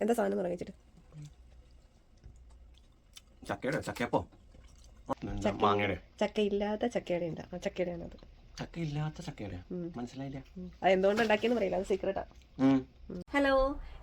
എന്താ സാധനം എന്ന് വെച്ചിട്ട് ചക്കയില്ലാത്ത ചക്കയുടെ ഉണ്ട്. ആ ചക്കയുടെയാണ് അത്. മനസ്സിലായില്ല അത് എന്തുകൊണ്ട് ഉണ്ടാക്കിയെന്ന് പറയില്ല, അത് സീക്രട്ടാ. ഹലോ,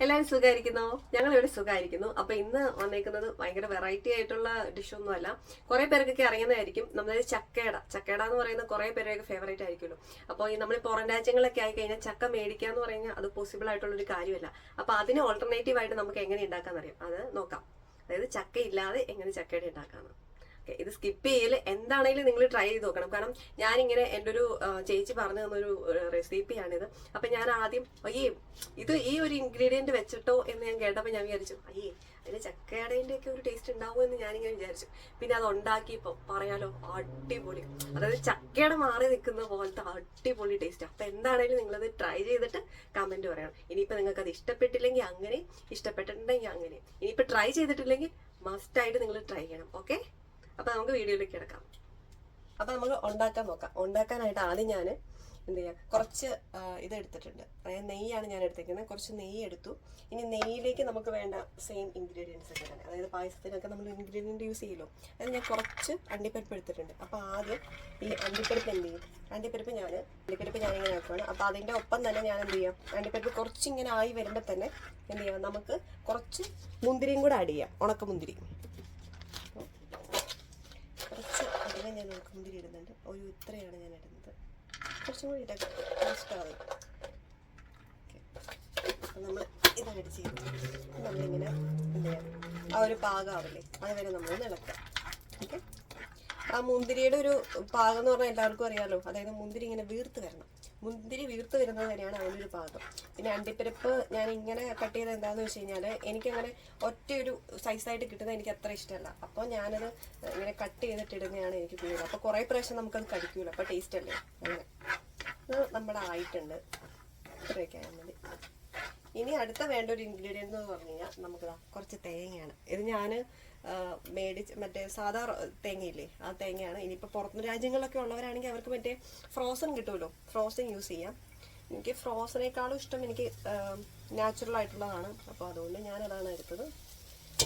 എല്ലാവരും സുഖമായിരിക്കുന്നോ? ഞങ്ങൾ ഇവിടെ സുഖമായിരിക്കുന്നു. അപ്പൊ ഇന്ന് വന്നേക്കുന്നത് ഭയങ്കര വെറൈറ്റി ആയിട്ടുള്ള ഡിഷൊന്നും അല്ല. കുറെ പേർക്കൊക്കെ അറിയുന്നതായിരിക്കും. നമ്മുടെ ചക്കയുടെ എന്ന് പറയുന്ന കുറെ പേരൊക്കെ ഫേവറേറ്റ് ആയിരിക്കുമല്ലോ. അപ്പോൾ ഈ നമ്മൾ പുറം രാജ്യങ്ങളിലൊക്കെ ആയി കഴിഞ്ഞാൽ ചക്ക മേടിക്കുക എന്ന് പറഞ്ഞാൽ അത് പോസിബിൾ ആയിട്ടുള്ള ഒരു കാര്യമല്ല. അപ്പൊ അതിന് ഓൾട്ടർനേറ്റീവ് ആയിട്ട് നമുക്ക് എങ്ങനെ ഉണ്ടാക്കാന്നറിയാം, അത് നോക്കാം. അതായത് ചക്ക ഇല്ലാതെ എങ്ങനെ ചക്കയുടെ ഉണ്ടാക്കാന്ന്. ഇത് സ്കിപ്പ് ചെയ്യല് എന്താണെങ്കിലും നിങ്ങൾ ട്രൈ ചെയ്ത് നോക്കണം. കാരണം ഞാനിങ്ങനെ എൻ്റെ ഒരു ചേച്ചി പറഞ്ഞു തന്നൊരു റെസിപ്പിയാണിത്. അപ്പൊ ഞാൻ ആദ്യം ഇത് ഈ ഒരു ഇൻഗ്രീഡിയന്റ് വെച്ചിട്ടോ എന്ന് ഞാൻ കേട്ടപ്പോൾ ഞാൻ വിചാരിച്ചു അതിന് ചക്കയുടെൻ്റെ ഒക്കെ ഒരു ടേസ്റ്റ് ഉണ്ടാവും എന്ന് ഞാനിങ്ങനെ വിചാരിച്ചു. പിന്നെ അത് ഉണ്ടാക്കിയപ്പോൾ പറയാലോ അടിപൊളി, അതായത് ചക്കയുടെ മാറി നിൽക്കുന്ന പോലത്തെ അടിപൊളി ടേസ്റ്റ്. അപ്പൊ എന്താണെങ്കിലും നിങ്ങളത് ട്രൈ ചെയ്തിട്ട് കമന്റ് പറയണം. ഇനിയിപ്പോൾ നിങ്ങൾക്ക് അത് ഇഷ്ടപ്പെട്ടില്ലെങ്കിൽ അങ്ങനെ, ഇഷ്ടപ്പെട്ടിട്ടുണ്ടെങ്കിൽ അങ്ങനെ. ഇനിയിപ്പോൾ ട്രൈ ചെയ്തിട്ടില്ലെങ്കിൽ മസ്റ്റായിട്ട് നിങ്ങൾ ട്രൈ ചെയ്യണം. ഓക്കെ, അപ്പൊ നമുക്ക് വീഡിയോയിലേക്ക് കിടക്കാം. അപ്പൊ നമുക്ക് ഉണ്ടാക്കാൻ നോക്കാം. ഉണ്ടാക്കാനായിട്ട് ആദ്യം ഞാൻ എന്ത് ചെയ്യാം, കുറച്ച് ഇത് എടുത്തിട്ടുണ്ട്. അതായത് നെയ്യാണ് ഞാൻ എടുത്തേക്കുന്നത്. കുറച്ച് നെയ്യ് എടുത്തു. ഇനി നെയ്യിലേക്ക് നമുക്ക് വേണ്ട സെയിം ഇൻഗ്രീഡിയൻസ് ഒക്കെ തന്നെ, അതായത് പായസത്തിനൊക്കെ നമ്മൾ ഇൻഗ്രീഡിയൻറ്റ് യൂസ് ചെയ്യുമല്ലോ. അതായത് ഞാൻ കുറച്ച് അണ്ടിപ്പരിപ്പ് എടുത്തിട്ടുണ്ട്. അപ്പോൾ ആദ്യം ഈ അണ്ടിപ്പരിപ്പ് എന്ത് ചെയ്യും, അണ്ടിപ്പരിപ്പ് ഞാനിങ്ങനെ ആക്കുവാണ്. അപ്പോൾ അതിൻ്റെ ഒപ്പം തന്നെ ഞാൻ എന്ത് ചെയ്യാം, അണ്ടിപ്പരിപ്പ് കുറച്ചിങ്ങനെ ആയി വരുമ്പോൾ തന്നെ എന്ത് ചെയ്യാം, നമുക്ക് കുറച്ച് മുന്തിരിയും കൂടെ ആഡ് ചെയ്യാം, ഉണക്കമുന്തിരി. കുറച്ച് അധികം ഞാൻ ഉണക്കമുന്തിരി ഇടുന്നുണ്ട്. ഒരു ഇത്രയാണ് ഞാൻ ഇടുന്നത്. കുറച്ചും കൂടി ഇഷ്ടമാവും. ഓക്കെ, നമ്മൾ ഇത് ആഡ് ചെയ്യും. നമ്മളിങ്ങനെ എന്ത് ചെയ്യാം, ആ ഒരു പാകമാവില്ലേ അതുവരെ നമ്മൾ ഇളക്കാം. ഓക്കെ, ആ മുന്തിരിയുടെ ഒരു പാകം എന്ന് പറഞ്ഞാൽ എല്ലാവർക്കും അറിയാമല്ലോ. അതായത് മുന്തിരി ഇങ്ങനെ വീർത്ത് വരണം. മുന്തിരി വീർത്ത് വരുന്നത് വരെയാണ് അതിൻ്റെ ഒരു പാകം. പിന്നെ അണ്ടിപ്പരിപ്പ് ഞാൻ ഇങ്ങനെ കട്ട് ചെയ്ത് എന്താണെന്ന് വെച്ച് കഴിഞ്ഞാൽ എനിക്കങ്ങനെ ഒറ്റയൊരു സൈസായിട്ട് കിട്ടുന്നത് എനിക്ക് അത്ര ഇഷ്ടമല്ല. അപ്പോൾ ഞാനത് ഇങ്ങനെ കട്ട് ചെയ്തിട്ടിടുന്നതാണ് എനിക്ക് കൂടുതൽ. അപ്പോൾ കുറേ പ്രാവശ്യം നമുക്കത് കടിക്കൂല, അപ്പോൾ ടേസ്റ്റ് അല്ലേ. അങ്ങനെ അത് നമ്മുടെ ആയിട്ടുണ്ട്. ഇത്രയൊക്കെ ആയാൽ മതി. ഇനി അടുത്ത വേണ്ട ഒരു ഇൻഗ്രീഡിയൻ്റ് എന്ന് പറഞ്ഞു കഴിഞ്ഞാൽ നമുക്ക് കുറച്ച് തേങ്ങയാണ്. ഇത് ഞാൻ മറ്റേ സാധാ തേങ്ങയില്ലേ, ആ തേങ്ങയാണ്. ഇനിയിപ്പോൾ പുറത്ത് രാജ്യങ്ങളിലൊക്കെ ഉള്ളവരാണെങ്കിൽ അവർക്ക് മറ്റേ ഫ്രോസൺ കിട്ടുമല്ലോ, ഫ്രോസൺ യൂസ് ചെയ്യാം. എനിക്ക് ഫ്രോസനേക്കാളും ഇഷ്ടം എനിക്ക് നാച്ചുറൽ ആയിട്ടുള്ളതാണ്. അപ്പോൾ അതുകൊണ്ട് ഞാനതാണ് എടുത്തത്.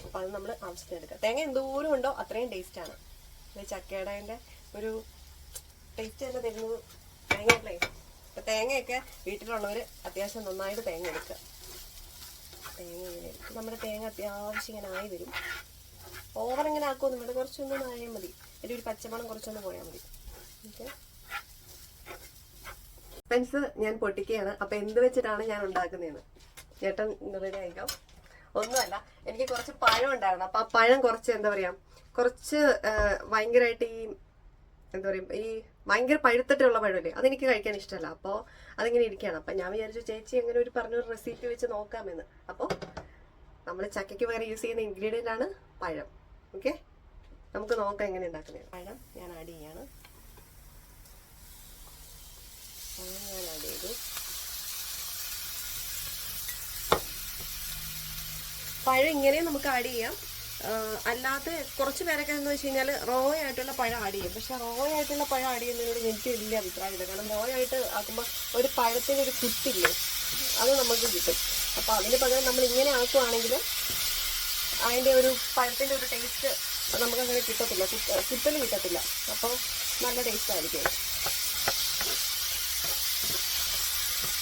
അപ്പോൾ അത് നമ്മൾ ആവശ്യത്തിന് എടുക്കുക. തേങ്ങ എന്തോരം ഉണ്ടോ അത്രയും ടേസ്റ്റാണ്. ചക്കയുടെ ഒരു ടേസ്റ്റ് തന്നെ തരുന്നത് തേങ്ങയല്ലേ. അപ്പം തേങ്ങയൊക്കെ വീട്ടിലുള്ളവർ അത്യാവശ്യം നന്നായിട്ട് തേങ്ങ എടുക്കുക. തേങ്ങ ഇങ്ങനെ എടുക്കും. നമ്മുടെ തേങ്ങ അത്യാവശ്യം ഇങ്ങനെ ആയി വരും. ഓവർ ഇങ്ങനെ ആക്കുമൊന്നും വേണ്ട, കുറച്ചൊന്നും ആയാൽ മതി. അതിൻ്റെ ഒരു പച്ചമണം കുറച്ചൊന്ന് പോയാൽ മതി. ഓക്കെ, പെൻസ് ഞാൻ പൊട്ടിക്കുകയാണ്. അപ്പം എന്ത് വെച്ചിട്ടാണ് ഞാൻ ഉണ്ടാക്കുന്നതെന്ന് ചേട്ടൻ റെഡി ആയിക്കാം. ഒന്നുമല്ല, എനിക്ക് കുറച്ച് പഴം ഉണ്ടായിരുന്നു. അപ്പം ആ പഴം കുറച്ച് എന്താ പറയുക, കുറച്ച് ഭയങ്കരമായിട്ട് എന്താ പറയുക, ഈ ഭയങ്കര പഴുത്തിട്ടുള്ള പഴമല്ലേ, അതെനിക്ക് കഴിക്കാൻ ഇഷ്ടമല്ല. അപ്പോൾ അതിങ്ങനെ ഇരിക്കുകയാണ്. അപ്പം ഞാൻ വിചാരിച്ചു ചേച്ചി അങ്ങനെ ഒരു പറഞ്ഞൊരു റെസിപ്പി വെച്ച് നോക്കാമെന്ന്. അപ്പോൾ നമ്മൾ ചക്കയ്ക്ക് പകരം യൂസ് ചെയ്യുന്ന ഇൻഗ്രീഡിയൻ്റ് ആണ് പഴം. ഓക്കെ, നമുക്ക് നോക്കാം എങ്ങനെ ഉണ്ടാക്കുന്നത്. പഴം ഞാൻ ആഡ് ചെയ്യാണ്. ഞാൻ ആഡ് ചെയ്തു. പഴം ഇങ്ങനെ നമുക്ക് ആഡ് ചെയ്യാം. അല്ലാതെ കുറച്ച് പേരൊക്കെ എന്ന് വെച്ച് കഴിഞ്ഞാൽ റോ ആയിട്ടുള്ള പഴം ആഡ് ചെയ്യും. പക്ഷെ റോ ആയിട്ടുള്ള പഴം ആഡ് ചെയ്യുന്നതിനോട് എനിക്ക് വലിയ അഭിപ്രായമില്ല. കാരണം റോ ആയിട്ട് ആക്കുമ്പോൾ ഒരു പഴത്തിനൊരു കുത്തില്ലേ, അത് നമുക്ക് കിട്ടും. അപ്പോൾ അതിന് പകരം നമ്മൾ ഇങ്ങനെ ആക്കുവാണെങ്കിൽ അതിൻ്റെ ഒരു പഴത്തിൻ്റെ ഒരു ടേസ്റ്റ് നമുക്കങ്ങനെ കിട്ടത്തില്ല, കുത്തൽ കിട്ടത്തില്ല. അപ്പോൾ നല്ല ടേസ്റ്റ് ആയിരിക്കും.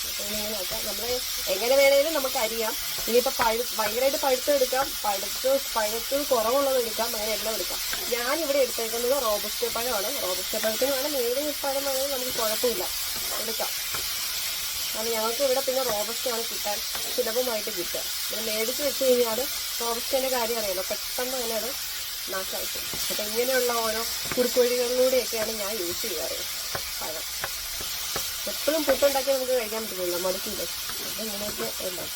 അപ്പോൾ ഇങ്ങനെ നോക്കാം. നമ്മൾ എങ്ങനെ വേണേലും നമുക്ക് അരിയാം. ഇനിയിപ്പോൾ ഭയങ്കരമായിട്ട് പഴുത്തെടുക്കാം, പഴുത്ത് കുറവുള്ളത് എടുക്കാം, അങ്ങനെ എല്ലാം എടുക്കാം. ഞാനിവിടെ എടുത്തേക്കുന്നത് റോബസ്റ്റ പഴമാണ്. റോബസ്റ്റ പഴത്തിന് വേണം, ഏത് പഴം വേണമെങ്കിലും നമുക്ക് കുഴപ്പമില്ല, എടുക്കാം. കാരണം ഞങ്ങൾക്ക് ഇവിടെ പിന്നെ റോബസ്റ്റയാണ് കിട്ടാൻ സുലഭമായിട്ട് കിട്ടുക. ഇവിടെ മേടിച്ച് വെച്ച് കഴിഞ്ഞാൽ റോബസ്റ്റേൻ്റെ കാര്യം അറിയാമല്ലോ, പെട്ടെന്ന് തന്നെ അത് നാശമായിട്ടും. അപ്പം ഇങ്ങനെയുള്ള ഓരോ കുറുക്കുവഴികളിലൂടെയൊക്കെയാണ് ഞാൻ യൂസ് ചെയ്യാറ് പഴം. എപ്പോഴും പുട്ടുണ്ടാക്കി നമുക്ക് കഴിക്കാൻ പറ്റില്ലല്ലോ, മടുക്കില്ലേ. അപ്പം ഇങ്ങനെയൊക്കെ ഉണ്ടാവും.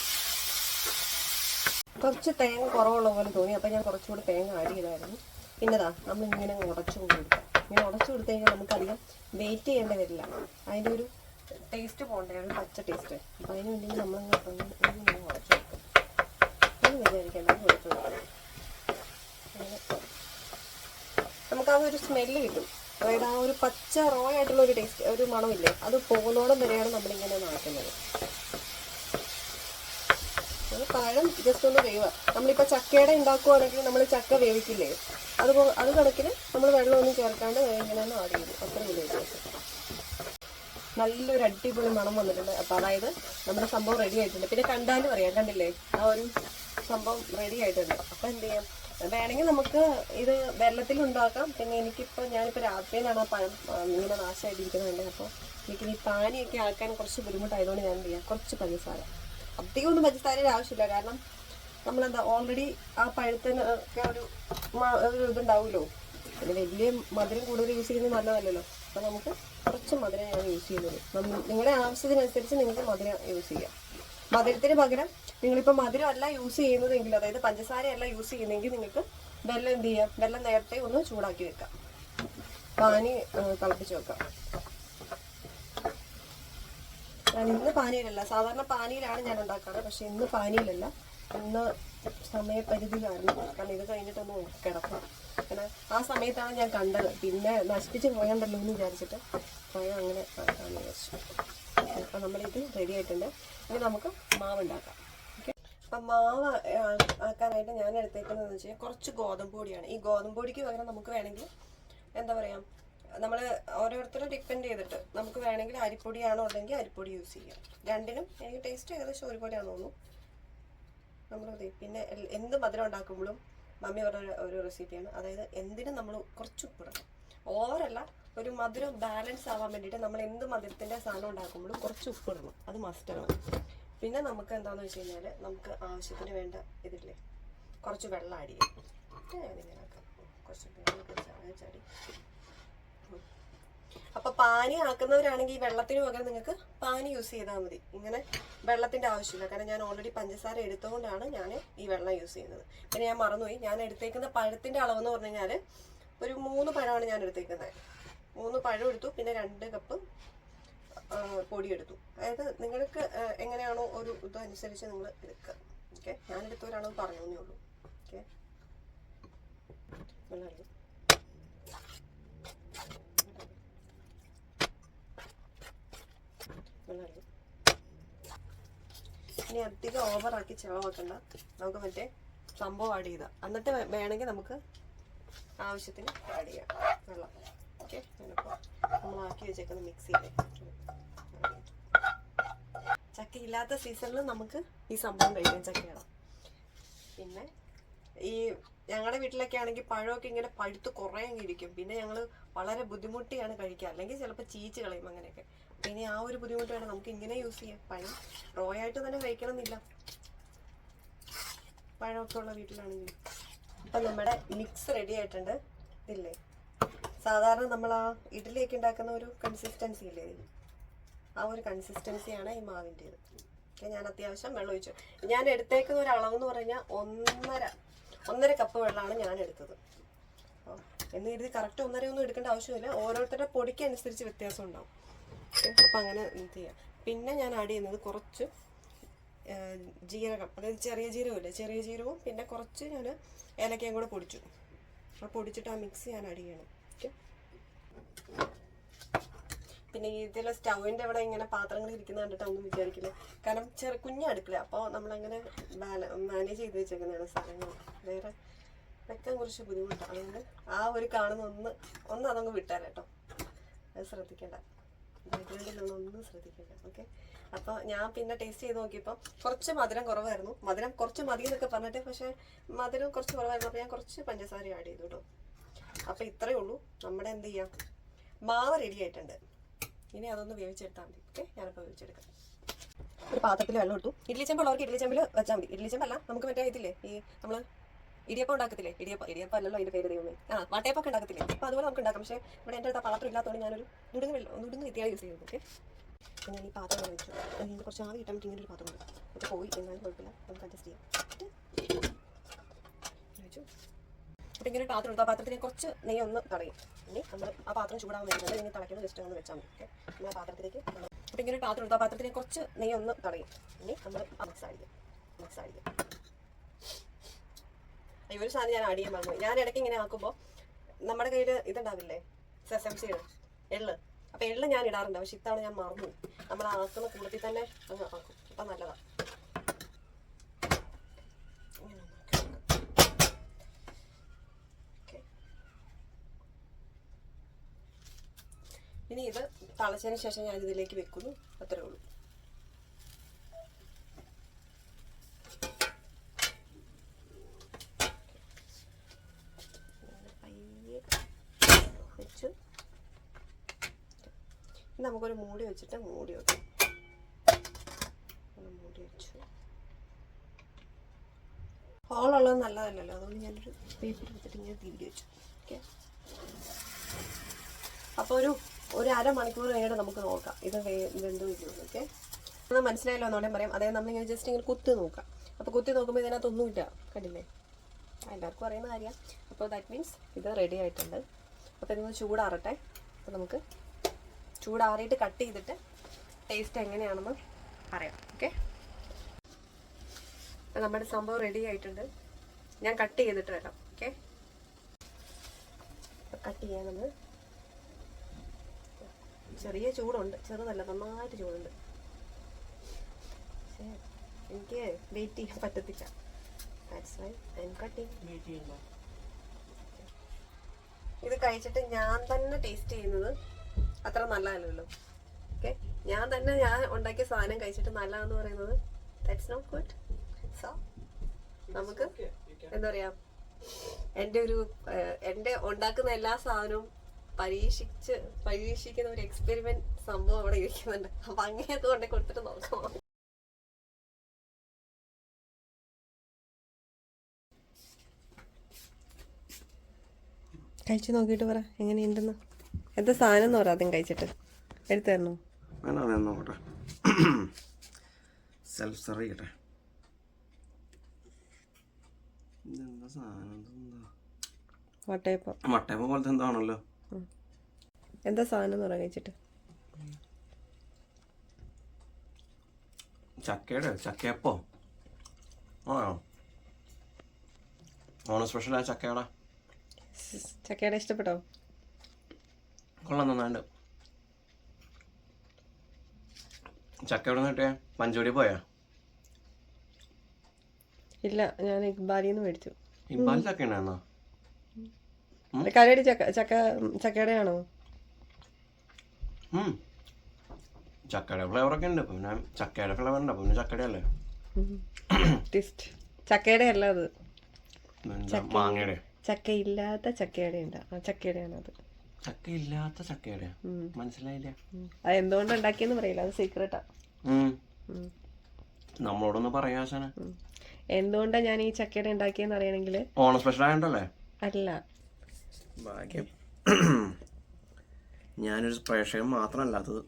കുറച്ച് തേങ്ങ കുറവുള്ള പോലെ തോന്നി, അപ്പം ഞാൻ കുറച്ചുകൂടി തേങ്ങ ആഡ് ചെയ്തായിരുന്നു. പിന്നെതാ നമ്മളിങ്ങനെ ഉടച്ചു കൊടുക്കുക. ഇങ്ങനെ ഉടച്ചു കൊടുത്തു കഴിഞ്ഞാൽ നമുക്കധികം വെയിറ്റ് ചെയ്യേണ്ടി വരില്ല. അതിൻ്റെ ഒരു ടേസ്റ്റ് പോകണ്ടേ, ഒരു പച്ച ടേസ്റ്റ്. അപ്പം അതിന് വേണ്ടി നമ്മളിങ്ങനെ ഉടച്ചു കൊടുക്കും. അത് വിചാരിക്കേണ്ട ഉടച്ചു കൊടുക്കണം. നമുക്കാ ഒരു സ്മെല്ല് കിട്ടും. അതായത് ആ ഒരു പച്ച റോ ആയിട്ടുള്ള ഒരു ടേസ്റ്റ്, ഒരു മണമില്ലേ, അത് പോകുന്നോളം വരെയാണ് നമ്മളിങ്ങനെ നടക്കുന്നത്. അത് പഴം ജസ്റ്റ് ഒന്ന് വേവുക. നമ്മളിപ്പോൾ ചക്കയുടെ ഉണ്ടാക്കുവാണെങ്കിൽ നമ്മൾ ചക്ക വേവിക്കില്ലേ, അത് കണക്കിന് നമ്മൾ വെള്ളമൊന്നും ചേർക്കാണ്ട് ഇങ്ങനെ തന്നെ ആഡ് ചെയ്തു. അത്ര വലിയ വ്യത്യാസം. നല്ലൊരു അടിപൊളി മണം വന്നിട്ടുണ്ട്. അപ്പോൾ അതായത് നമ്മുടെ സംഭവം റെഡി ആയിട്ടുണ്ട്. പിന്നെ കണ്ടാലും അറിയാം, കണ്ടില്ലേ ആ ഒരു സംഭവം റെഡി ആയിട്ടുണ്ട്. അപ്പോൾ എന്ത് ചെയ്യാം, വേണമെങ്കിൽ നമുക്ക് ഇത് വെള്ളത്തിൽ ഉണ്ടാക്കാം. പിന്നെ ഞാനിപ്പോൾ രാത്രിയിലാണ് ആ പഴം ഇങ്ങനെ നാശമായിട്ടിരിക്കുന്നുണ്ട്. അപ്പോൾ എനിക്കിനി പാനിയൊക്കെ ആക്കാൻ കുറച്ച് ബുദ്ധിമുട്ടായതുകൊണ്ട് ഞാൻ എന്ത് ചെയ്യാം, കുറച്ച് പഞ്ചസാര, അധികം ഒന്നും പഞ്ചസാരയുടെ ആവശ്യമില്ല. കാരണം നമ്മളെന്താ ഓൾറെഡി ആ പഴത്തിനൊക്കെ ഒരു ഇതുണ്ടാവുമല്ലോ. പിന്നെ വലിയ മധുരം കൂടുതൽ യൂസ് ചെയ്യുന്നത് നല്ലതല്ലല്ലോ. അപ്പോൾ നമുക്ക് കുറച്ച് മധുരം ഞാൻ യൂസ് ചെയ്യുന്നത്. നിങ്ങളുടെ ആവശ്യത്തിനനുസരിച്ച് നിങ്ങൾക്ക് മധുരം യൂസ് ചെയ്യാം. മധുരത്തിന് പകരം നിങ്ങളിപ്പോൾ മധുരമല്ല യൂസ് ചെയ്യുന്നതെങ്കിൽ, അതായത് പഞ്ചസാരയല്ല യൂസ് ചെയ്യുന്നതെങ്കിൽ നിങ്ങൾക്ക് വെള്ളം എന്ത് ചെയ്യാം, വെള്ളം നേരത്തെ ഒന്ന് ചൂടാക്കി വെക്കാം, പാനി തിളപ്പിച്ച് വെക്കാം. ഇന്ന് പാനിയിലല്ല, സാധാരണ പാനിയിലാണ് ഞാൻ ഉണ്ടാക്കാറ്. പക്ഷെ ഇന്ന് പാനിയിലല്ല, ഇന്ന് സമയപരിധിയിലാണ്. കാരണം ഇത് കഴിഞ്ഞിട്ടൊന്ന് കിടക്കാം. കാരണം ആ സമയത്താണ് ഞാൻ കണ്ടത്. പിന്നെ നശിപ്പിച്ച് പോയണ്ടല്ലോ എന്ന് വിചാരിച്ചിട്ട് പഴം അങ്ങനെ ആക്കാമെന്ന് വിചാരിച്ചു. അപ്പം നമ്മളിത് റെഡി ആയിട്ടുണ്ട്. ഇനി നമുക്ക് മാവ് ഉണ്ടാക്കാം. ഓക്കെ, അപ്പം മാവ് ആക്കാനായിട്ട് ഞാൻ എടുത്തേക്കുന്നതെന്ന് വെച്ചാൽ കുറച്ച് ഗോതമ്പ് പൊടിയാണ്. ഈ ഗോതമ്പ് പൊടിക്ക് പകരം നമുക്ക് വേണമെങ്കിൽ എന്താ പറയുക, നമ്മൾ ഓരോരുത്തരും ഡിപ്പെൻഡ് ചെയ്തിട്ട് നമുക്ക് വേണമെങ്കിൽ അരിപ്പൊടിയാണോ ഉണ്ടെങ്കിൽ അരിപ്പൊടി യൂസ് ചെയ്യാം. രണ്ടിനും എനിക്ക് ടേസ്റ്റ് ഏകദേശം ഒരുപോലെയാണെന്ന് തോന്നുന്നു. നമ്മളത് പിന്നെ എന്ത് മധുരം ഉണ്ടാക്കുമ്പോഴും മമ്മി പറഞ്ഞ ഒരു റെസിപ്പിയാണ്. അതായത് എന്തിനും നമ്മൾ കുറച്ച് ഉപ്പിടണം. ഓവറല്ല, ഒരു മധുരം ബാലൻസ് ആവാൻ വേണ്ടിയിട്ട് നമ്മൾ എന്ത് മധുരത്തിൻ്റെ സാധനം ഉണ്ടാക്കുമ്പോഴും കുറച്ച് ഉപ്പിടണം. അത് മസ്റ്റാണ്. പിന്നെ നമുക്ക് എന്താണെന്ന് വെച്ച് കഴിഞ്ഞാൽ നമുക്ക് ആവശ്യത്തിന് വേണ്ട ഇതില്ലേ, കുറച്ച് വെള്ളം ആഡ് ചെയ്യും. ഞാനിങ്ങനെ ആക്കാം, കുറച്ച് ചാടി. അപ്പോൾ പാനി ആക്കുന്നവരാണെങ്കിൽ ഈ വെള്ളത്തിന് പകരം നിങ്ങൾക്ക് പാനി യൂസ് ചെയ്താൽ മതി. ഇങ്ങനെ വെള്ളത്തിൻ്റെ ആവശ്യമില്ല. കാരണം ഞാൻ ഓൾറെഡി പഞ്ചസാര എടുത്തുകൊണ്ടാണ് ഞാൻ ഈ വെള്ളം യൂസ് ചെയ്യുന്നത്. പിന്നെ ഞാൻ മറന്നുപോയി, ഞാൻ എടുത്തേക്കുന്ന പഴത്തിൻ്റെ അളവെന്ന് പറഞ്ഞു കഴിഞ്ഞാൽ ഒരു 3 പഴമാണ് ഞാൻ എടുത്തേക്കുന്നത്. 3 പഴം എടുത്തു, പിന്നെ 2 കപ്പ് പൊടി എടുത്തു. അതായത് നിങ്ങൾക്ക് എങ്ങനെയാണോ ഒരു ഇതനുസരിച്ച് നിങ്ങൾ എടുക്കുക. ഓക്കെ, ഞാനെടുത്തവരാണെന്ന് പറഞ്ഞേ ഉള്ളൂ. ഓക്കെ, ഇനി അധികം ഓവറാക്കി ചിലവാക്കണ്ട. നമുക്ക് മറ്റേ സംഭവം ആഡ് ചെയ്താൽ എന്നിട്ട് വേണമെങ്കിൽ നമുക്ക് ആവശ്യത്തിന് ആഡ് ചെയ്യാം വെള്ളം. ഓക്കെ, ഞാനിപ്പോൾ നമ്മളാക്കി വെച്ചേക്കുന്ന മിക്സിയിലെ ചക്ക ഇല്ലാത്ത സീസണിൽ നമുക്ക് ഈ സംഭവം കഴിക്കാം, ചക്കയാണ്. പിന്നെ ഈ ഞങ്ങളുടെ വീട്ടിലൊക്കെ ആണെങ്കിൽ പഴമൊക്കെ ഇങ്ങനെ പഴുത്ത് കുറേ ഇരിക്കും. പിന്നെ ഞങ്ങൾ വളരെ ബുദ്ധിമുട്ടിയാണ് കഴിക്കുക, അല്ലെങ്കിൽ ചിലപ്പോൾ ചീച്ച് കളയും അങ്ങനെയൊക്കെ. പിന്നെ ആ ഒരു ബുദ്ധിമുട്ട് വേണം, നമുക്ക് ഇങ്ങനെ യൂസ് ചെയ്യാം. പഴം റോ ആയിട്ട് തന്നെ കഴിക്കണമെന്നില്ല, പഴമൊക്കെ ഉള്ള വീട്ടിലാണെങ്കിൽ. അപ്പം നമ്മുടെ മിക്സ് റെഡി ആയിട്ടുണ്ട്. ഇല്ലേ, സാധാരണ നമ്മൾ ആ ഇഡ്ഡലിയൊക്കെ ഉണ്ടാക്കുന്ന ഒരു കൺസിസ്റ്റൻസി ഇല്ലേ, ആ ഒരു കൺസിസ്റ്റൻസിയാണ് ഈ മാവിൻ്റേത്. ഓക്കെ, ഞാൻ അത്യാവശ്യം വെള്ളം ഒഴിച്ചു. ഞാൻ എടുത്തേക്കുന്ന ഒരു അളവെന്ന് പറഞ്ഞാൽ 1.5 കപ്പ് വെള്ളമാണ് ഞാൻ എടുത്തത്. എന്ന് കരുതി കറക്റ്റ് 1.5 ഒന്നും എടുക്കേണ്ട ആവശ്യമില്ല, ഓരോരുത്തരുടെ പൊടിക്ക് അനുസരിച്ച് വ്യത്യാസം ഉണ്ടാവും. അപ്പം അങ്ങനെ എന്ത് ചെയ്യാം. പിന്നെ ഞാൻ ആഡ് ചെയ്യുന്നത് കുറച്ച് ജീരകം, അതായത് ചെറിയ ജീരകമില്ലേ, ചെറിയ ജീരകവും പിന്നെ കുറച്ച് ഞാൻ ഏലക്കയും കൂടെ പൊടിച്ചു. അപ്പോൾ പൊടിച്ചിട്ട് ആ മിക്സ് ഞാൻ ആഡ് ചെയ്യണം. ഓക്കെ, പിന്നെ ഇതിലെ സ്റ്റൗവിൻ്റെ അവിടെ ഇങ്ങനെ പാത്രങ്ങൾ ഇരിക്കുന്ന കണ്ടിട്ട് ഒന്നും വിചാരിക്കില്ല. കാരണം കുഞ്ഞ് അടുപ്പില്ല. അപ്പോൾ നമ്മളങ്ങനെ മാനേജ് ചെയ്ത് വെച്ചേക്കുന്നതാണ് സാധനങ്ങൾ. വേറെ വെക്കാൻ കുറച്ച് ബുദ്ധിമുട്ടാണ്. അതുകൊണ്ട് ആ ഒരു കാണുന്ന ഒന്ന് അതങ്ങ് വിട്ടാൽ കേട്ടോ, അത് ശ്രദ്ധിക്കേണ്ട, ഒന്നും ശ്രദ്ധിക്കേണ്ട. ഓക്കെ, അപ്പോൾ ഞാൻ പിന്നെ ടേസ്റ്റ് ചെയ്ത് നോക്കിയപ്പോൾ കുറച്ച് മധുരം കുറവായിരുന്നു. മധുരം കുറച്ച് മതി എന്നൊക്കെ പറഞ്ഞിട്ട്, പക്ഷേ മധുരം കുറച്ച് കുറവായിരുന്നു. അപ്പോൾ ഞാൻ കുറച്ച് പഞ്ചസാര ആഡ് ചെയ്തു കേട്ടോ. അപ്പോൾ ഇത്രയേ ഉള്ളൂ, നമ്മുടെ എന്ത് ചെയ്യാം, മാവ് റെഡി ആയിട്ടുണ്ട്. ഇനി അതൊന്ന് വേവിച്ചെടുത്താൽ മതി. ഓക്കെ, ഞാനിപ്പോൾ വേവിച്ചെടുക്കാം. ഒരു പാത്രത്തിൽ വെള്ളം ഇട്ടു. ഇഡ്ഡലി ചെമ്പുള്ളവർക്ക് ഇഡ്ഡലി ചെമ്പിൽ വെച്ചാൽ മതി. ഇഡ്ഡലി ചെമ്പല്ല, നമുക്ക് മറ്റേ ഇതില്ലേ, ഈ നമ്മൾ ഇടിയപ്പം ഉണ്ടാക്കത്തില്ലേ, ഇടിയപ്പം അല്ലല്ലോ അതിൻ്റെ പേര് ദൈവമേ, വട്ടയപ്പൊക്കെ ഉണ്ടാക്കത്തില്ലേ, അപ്പോൾ അതുപോലെ നമുക്ക് ഉണ്ടാക്കാം. പക്ഷേ ഇവിടെ എൻ്റെ അടുത്ത് പാത്രം ഇല്ലാത്തതുകൊണ്ട് ഞാനൊരു നുടുങ്ങ് വിത്തിയാണ് യൂസ് ചെയ്യുന്നത്. ഓക്കെ, ഞാൻ ഈ പാത്രം വെച്ചു. അതിൻ്റെ കുറച്ച് ആവി കിട്ടാൻ വേണ്ടി ഇങ്ങനെ ഒരു പാത്രം ഉണ്ട്. അപ്പോൾ പോയി എന്നാലും കുഴപ്പമില്ല, നമുക്ക് അഡ്ജസ്റ്റ് ചെയ്യാം. വെച്ചു. അപ്പോൾ ഇങ്ങനെ പാത്രം എടുത്തു. ആ പാത്രത്തിന് കുറച്ച് നെയ്യ് ഒന്ന് തടയും. ഇനി നമ്മൾ ആ പാത്രം ചൂടാൻ വേണ്ടിയിട്ട് ഇനി തിളയ്ക്കുന്നത് ജസ്റ്റ് ഒന്ന് വെച്ചാൽ മതി. ഓക്കെ, പിന്നെ ആ പാത്രത്തിലേക്ക് അപ്പോൾ ഇങ്ങനെ പാത്രം എടുത്തു. ആ പാത്രത്തിന് കുറച്ച് നെയ്യ് ഒന്ന് തടയും. ഇനി നമ്മൾ മിക്സ് ആയിരിക്കും. ഈ ഒരു സാധനം ഞാൻ ആഡ് ചെയ്യാൻ മറന്നു. ഞാൻ ഇടയ്ക്ക് ഇങ്ങനെ ആക്കുമ്പോൾ നമ്മുടെ കയ്യിൽ ഇതുണ്ടാവില്ലേ, സെസമി സീഡ്, എള്ള്. അപ്പോൾ എള്ള് ഞാൻ ഇടാറുണ്ട്, പക്ഷെ ഇത്തവണ ഞാൻ മറന്നു. നമ്മൾ ആക്കുന്ന കൂട്ടത്തിൽ തന്നെ അങ്ങ് ആക്കും. അപ്പം നല്ലതാണ്. തിളച്ചതിന് ശേഷം ഞാൻ ഇതിലേക്ക് വെക്കുന്നു, അത്രേ ഉള്ളൂ. വെച്ചു നമുക്കൊരു മൂടി വെച്ചിട്ട് മൂടി വെക്കാം. മൂടി വെച്ചു. ഹോളുള്ളത് നല്ലതല്ലല്ലോ, അതുകൊണ്ട് ഞാനൊരു പേപ്പർ എടുത്തിട്ട് ഇങ്ങനെ തിരികെ വെച്ചു. ഓക്കെ, അപ്പോൾ ഒരു അരമണിക്കൂർ കഴിഞ്ഞിട്ട് നമുക്ക് നോക്കാം ഇത് വെന്തോ ഇല്ലയോ. ഓക്കെ, അത് മനസ്സിലായല്ലോ എന്നോടെ പറയാം. അതായത് നമ്മളിങ്ങനെ ജസ്റ്റ് ഇങ്ങനെ കുത്തി നോക്കാം. അപ്പോൾ കുത്തി നോക്കുമ്പോൾ ഇതിനകത്തൊന്നുമില്ല, കണ്ടില്ലേ? എല്ലാവർക്കും അറിയുന്ന കാര്യമാണ്. അപ്പോൾ ദാറ്റ് മീൻസ് ഇത് റെഡി ആയിട്ടുണ്ട്. അപ്പോൾ ഇതൊന്ന് ചൂടാറട്ടെ. അപ്പോൾ നമുക്ക് ചൂടാറിയിട്ട് കട്ട് ചെയ്തിട്ട് ടേസ്റ്റ് എങ്ങനെയാണെന്ന് പറയാം. ഓക്കെ, നമ്മുടെ സംഭവം റെഡി ആയിട്ടുണ്ട്. ഞാൻ കട്ട് ചെയ്തിട്ട് വരാം. ഓക്കെ, കട്ട് ചെയ്യാൻ നമ്മൾ ചെറിയ ചൂടുണ്ട്, ചെറുതല്ല, നന്നായിട്ട് ചൂടുണ്ട്. എനിക്ക് വെയിറ്റ് ചെയ്യാൻ പറ്റത്തില്ല. That's why I am cutting. ഇത് കഴിച്ചിട്ട് ഞാൻ തന്നെ ടേസ്റ്റ് ചെയ്യുന്നത് അത്ര നല്ലതല്ലല്ലോ. ഓക്കെ, ഞാൻ ഉണ്ടാക്കിയ സാധനം കഴിച്ചിട്ട് നല്ലതെന്ന് പറയുന്നത് ദാറ്റ്സ് നോട്ട് ഗുഡ്. സോ നമുക്ക് എന്താ പറയാ, എൻ്റെ ഉണ്ടാക്കുന്ന എല്ലാ സാധനവും പരീക്ഷിക്കുന്ന ഒരു എക്സ്പെരിമെന്റ് സംഭവം അവിടെ ഇരിക്കുന്നുണ്ട്. അപ്പൊ അങ്ങനെയൊക്കെ കൊണ്ടേ കൊടുത്തിട്ട് നോക്കാം. കഴിച്ചു നോക്കിയിട്ട് പറ എങ്ങനെയുണ്ടെന്ന്. എന്താ സാധനം എന്ന് പറ ആദ്യം കഴിച്ചിട്ട്. എടുത്തു തരണോ? നോക്കട്ടെ, സെൽഫ് സർവ് ചെയ്യട്ടെ. ഇതെന്താ സാധനം? മട്ടയപ്പം പോലത്തെ എന്താണല്ലോ. എന്താ സാധനം എന്ന് പറയാൻ കഴിച്ചിട്ട്? ചക്കയപ്പോ ആണോ? ഓണം സ്പെഷ്യലായ ചക്കയുടെ ഇഷ്ടപ്പെട്ടോ? കൊള്ളാം, നന്നായിട്ട്. ചക്കയുടെ കിട്ടിയ പഞ്ചോടി പോയാ? ഇല്ല, ഞാൻ ഇക്ബാലിന്ന് മേടിച്ചു. ഇക്ബാലി ചക്ക ഉണ്ടായിരുന്നോ? കരടി ചക്കയുടെ ആണോ? ചക്കയുടെ ഫ്ലേവറൊക്കെ ഉണ്ട്. പിന്നെ ചക്കയുടെ ഫ്ലേവർ ഉണ്ട്. പിന്നെ ചക്കയുടെ അല്ലേ? ചക്കയുടെ അല്ല അത്, മാങ്ങയുടെ. ചക്കയില്ലാത്ത ചക്കയുടെ ഉണ്ട്. ചക്കയുടെയാണ് അത്. ചക്കയില്ലാത്ത ചക്കയുടെ മനസ്സിലായില്ല. അത് എന്തുകൊണ്ട് ഉണ്ടാക്കിയെന്ന് പറയില്ല, അത് സീക്രട്ടാ. നമ്മളോടൊന്ന് പറയാ ശാന. എന്തുകൊണ്ടാ ഞാൻ ഈ ചക്കയുടെ ഉണ്ടാക്കിയെന്ന് അറിയണമെങ്കിൽ ഓണം സ്പെഷ്യൽ ആയതല്ലേ? അല്ല, ഭാഗ്യം. ഞാനൊരു പ്രേക്ഷകൻ മാത്രമല്ലാത്തത്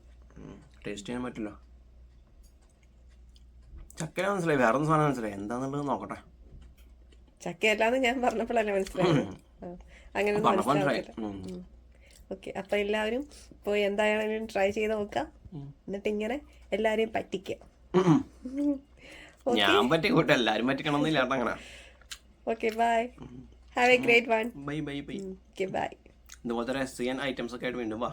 ടേസ്റ്റ് ചെയ്യാൻ പറ്റില്ല. ചക്കര മനസ്സിലായി, വേറെ സാധനം മനസ്സിലായി. എന്താന്നുള്ളത് നോക്കട്ടെ. ചക്കയല്ലാന്ന് ഞാൻ പറഞ്ഞപ്പോഴല്ലേ മനസ്സിലായത്. അങ്ങനെ ഓക്കെ, അപ്പൊ എല്ലാവരും പോയി എന്തായാലും ട്രൈ ചെയ്ത് നോക്കാം. എന്നിട്ട് ഇങ്ങനെ എല്ലാരെയും പറ്റിക്കാം. ഞാൻ പറ്റിക്കൂട്ടെ, എല്ലാരും പറ്റിക്കണമെന്നില്ല അങ്ങനെ. Okay, bye. Have a great one. Bye bye bye. Okay, bye. ഇതുപോലത്തെ റെസിപ്പി ഐറ്റംസ് ഒക്കെ ആയിട്ട് വീണ്ടും വാ.